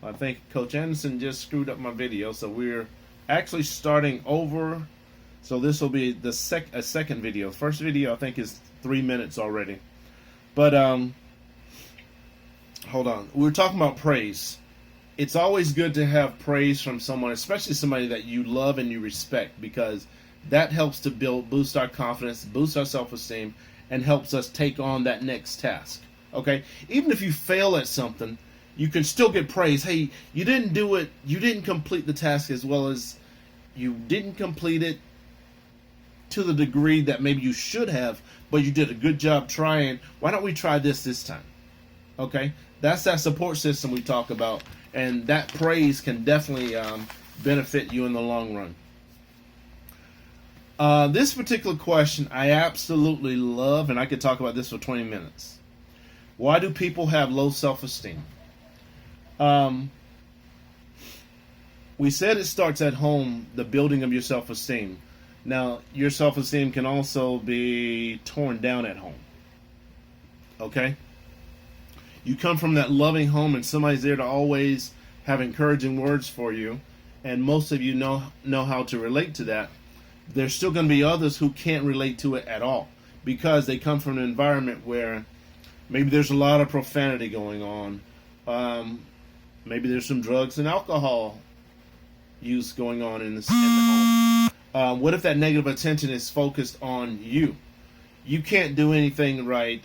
I think Coach Anderson just screwed up my video, so we're actually starting over. So this will be the second video. First video I think is 3 minutes already. But hold on. We were talking about praise. It's always good to have praise from someone, especially somebody that you love and you respect, because that helps to boost our confidence, boost our self-esteem, and helps us take on that next task. Okay? Even if you fail at something, you can still get praise. Hey, you didn't do it. You didn't complete the task as well as you didn't complete it to the degree that maybe you should have, but you did a good job trying. Why don't we try this time? Okay? That's that support system we talk about, and that praise can definitely benefit you in the long run. This particular question I absolutely love, and I could talk about this for 20 minutes. Why do people have low self-esteem? We said it starts at home, the building of your self-esteem. Now, your self-esteem can also be torn down at home. Okay? You come from that loving home and somebody's there to always have encouraging words for you, and most of you know how to relate to that. There's still going to be others who can't relate to it at all because they come from an environment where maybe there's a lot of profanity going on. Maybe there's some drugs and alcohol use going on in the home. What if that negative attention is focused on you? You can't do anything right.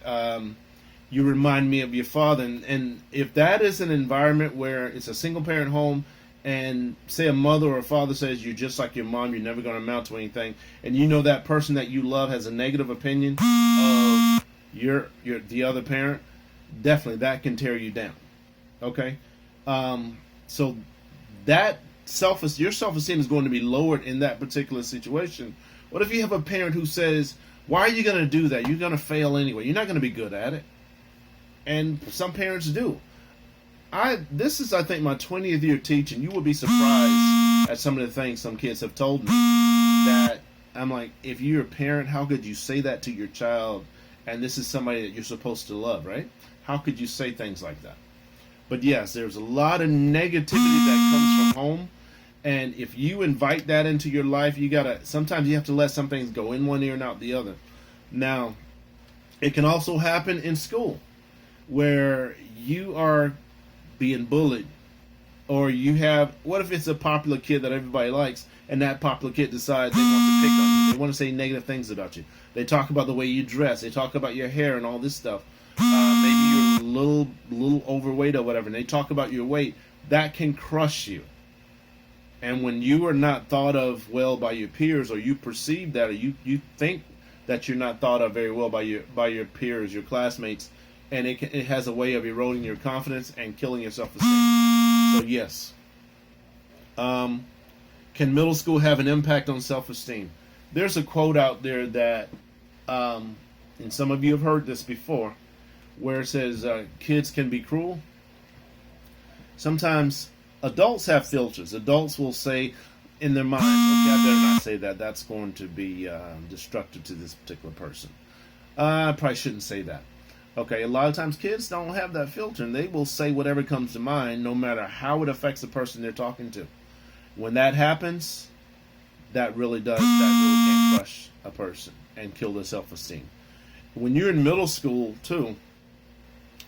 You remind me of your father. And if that is an environment where it's a single-parent home, and say a mother or a father says you're just like your mom, you're never going to amount to anything, and you know that person that you love has a negative opinion of the other parent, definitely that can tear you down. Okay? So that your self-esteem is going to be lowered in that particular situation. What if you have a parent who says, why are you going to do that? You're going to fail anyway. You're not going to be good at it. And some parents do. This is, I think, my 20th year teaching. You will be surprised at some of the things some kids have told me that I'm like, if you're a parent, how could you say that to your child? And this is somebody that you're supposed to love, right? How could you say things like that? But yes, there's a lot of negativity that comes from home. And if you invite that into your life, sometimes you have to let some things go in one ear and out the other. Now, it can also happen in school where you are being bullied, or what if it's a popular kid that everybody likes, and that popular kid decides they want to pick on you, they want to say negative things about you, they talk about the way you dress, they talk about your hair and all this stuff, maybe you're a little overweight or whatever, and they talk about your weight. That can crush you. And when you are not thought of well by your peers, or you perceive that, or you think that you're not thought of very well by your peers, your classmates, and it has a way of eroding your confidence and killing your self-esteem. So yes. Can middle school have an impact on self-esteem? There's a quote out there that, and some of you have heard this before, where it says, kids can be cruel. Sometimes adults have filters. Adults will say in their mind, okay, I better not say that. That's going to be destructive to this particular person. I probably shouldn't say that. Okay, a lot of times kids don't have that filter, and they will say whatever comes to mind, no matter how it affects the person they're talking to. When that happens, that really can crush a person and kill their self-esteem. When you're in middle school too,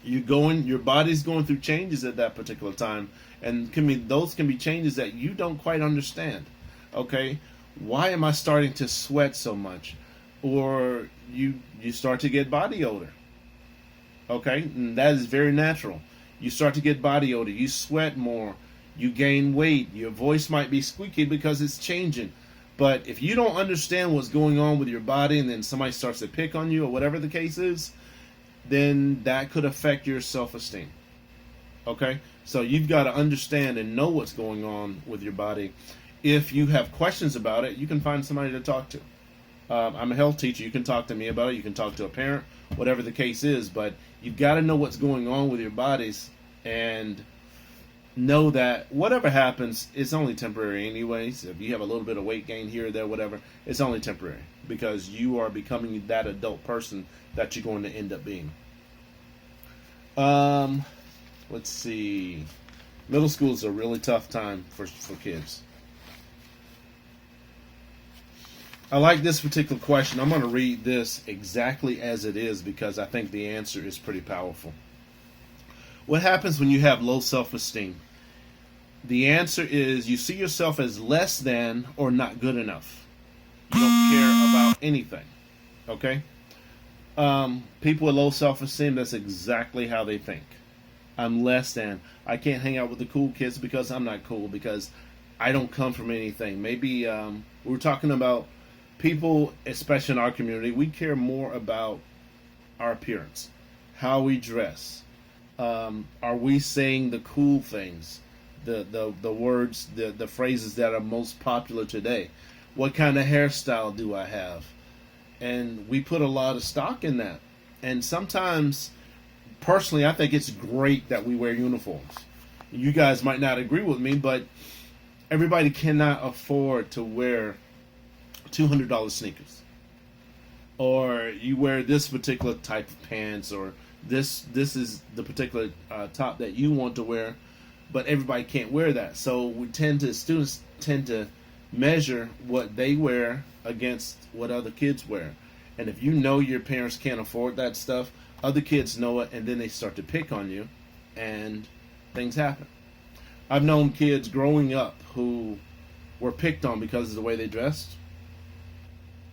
your body's going through changes at that particular time, and those can be changes that you don't quite understand. Okay, why am I starting to sweat so much? Or you start to get body odor. Okay, and that is very natural. You start to get body odor, you sweat more, you gain weight, your voice might be squeaky because it's changing. But if you don't understand what's going on with your body, and then somebody starts to pick on you or whatever the case is, then that could affect your self-esteem. Okay, so you've got to understand and know what's going on with your body. If you have questions about it, you can find somebody to talk to. I'm a health teacher. You can talk to me about it. You can talk to a parent, whatever the case is. But you've got to know what's going on with your bodies and know that whatever happens, it's only temporary anyways. If you have a little bit of weight gain here or there, whatever, it's only temporary because you are becoming that adult person that you're going to end up being. Let's see. Middle school is a really tough time for kids. I like this particular question. I'm going to read this exactly as it is because I think the answer is pretty powerful. What happens when you have low self-esteem? The answer is you see yourself as less than or not good enough. You don't care about anything. Okay? People with low self-esteem, that's exactly how they think. I'm less than. I can't hang out with the cool kids because I'm not cool, because I don't come from anything. Maybe we were talking about people, especially in our community, we care more about our appearance, how we dress. Are we saying the cool things, the words, the phrases that are most popular today? What kind of hairstyle do I have? And we put a lot of stock in that. And sometimes, personally, I think it's great that we wear uniforms. You guys might not agree with me, but everybody cannot afford to wear $200 sneakers, or you wear this particular type of pants, or this is the particular top that you want to wear, but everybody can't wear that. So students tend to measure what they wear against what other kids wear. And if you know your parents can't afford that stuff, other kids know it, and then they start to pick on you, and things happen. I've known kids growing up who were picked on because of the way they dressed.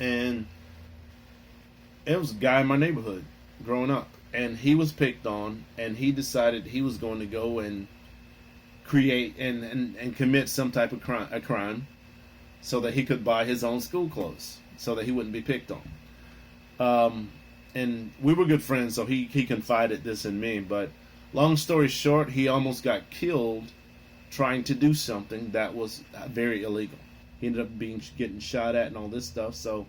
And it was a guy in my neighborhood growing up, and he was picked on, and he decided he was going to go and create and commit some type of crime so that he could buy his own school clothes so that he wouldn't be picked on. And we were good friends, so he confided this in me. But long story short, he almost got killed trying to do something that was very illegal. He ended up getting shot at and all this stuff. So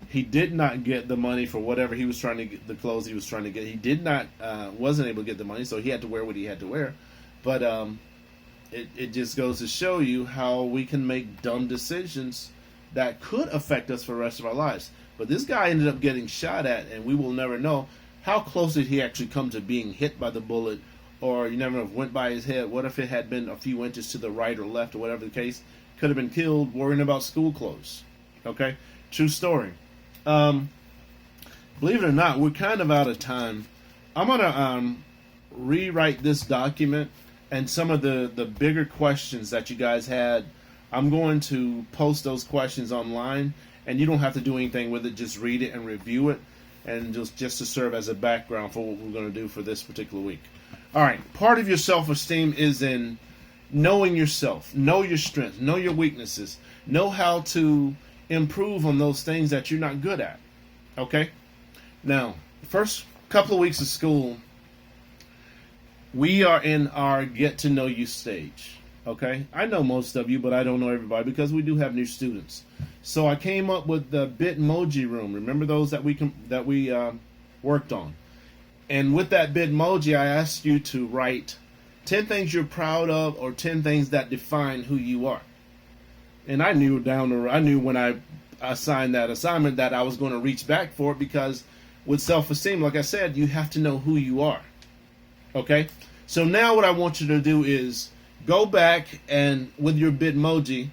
he did not get the money for whatever he was trying to get, the clothes he was trying to get. He wasn't able to get the money, so he had to wear what he had to wear. But it just goes to show you how we can make dumb decisions that could affect us for the rest of our lives. But this guy ended up getting shot at, and we will never know how close did he actually come to being hit by the bullet, or you never know if it went by his head. What if it had been a few inches to the right or left, or whatever the case? Could have been killed worrying about school clothes. Okay? True story. Believe it or not, we're kind of out of time. I'm going to rewrite this document, and some of the bigger questions that you guys had, I'm going to post those questions online, and you don't have to do anything with it. Just read it and review it, and just to serve as a background for what we're going to do for this particular week. All right, part of your self-esteem is in knowing yourself, know your strengths, know your weaknesses, know how to improve on those things that you're not good at. Okay? Now, the first couple of weeks of school, we are in our get to know you stage. Okay? I know most of you, but I don't know everybody because we do have new students. So I came up with the Bitmoji room. Remember those that we worked on? And with that Bitmoji, I asked you to write 10 things you're proud of, or 10 things that define who you are. And I knew when I assigned that assignment that I was going to reach back for it, because with self-esteem, like I said, you have to know who you are. Okay? So now what I want you to do is go back, and with your Bitmoji,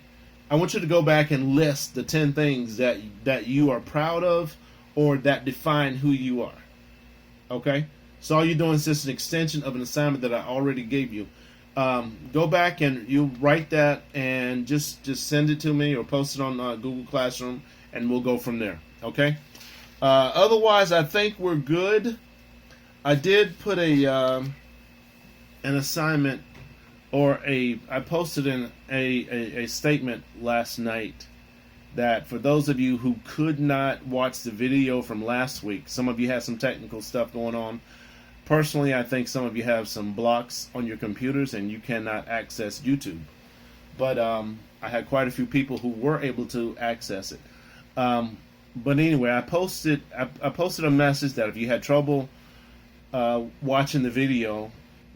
I want you to go back and list the 10 things that you are proud of, or that define who you are. Okay? So all you're doing is just an extension of an assignment that I already gave you. Go back and you write that, and just send it to me or post it on Google Classroom, and we'll go from there. Okay? Otherwise, I think we're good. I did put an assignment, or I posted in a statement last night that for those of you who could not watch the video from last week, some of you had some technical stuff going on. Personally, I think some of you have some blocks on your computers and you cannot access YouTube. But I had quite a few people who were able to access it. But anyway, I posted a message that if you had trouble watching the video,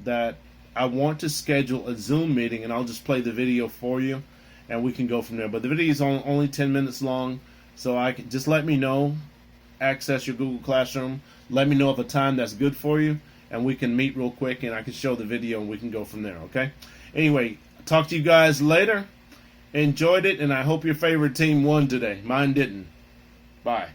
that I want to schedule a Zoom meeting, and I'll just play the video for you, and we can go from there. But the video is only 10 minutes long, so I can just let me know. Access your Google Classroom. Let me know of a time that's good for you, and we can meet real quick, and I can show the video, and we can go from there, okay? Anyway, talk to you guys later. Enjoyed it, and I hope your favorite team won today. Mine didn't. Bye.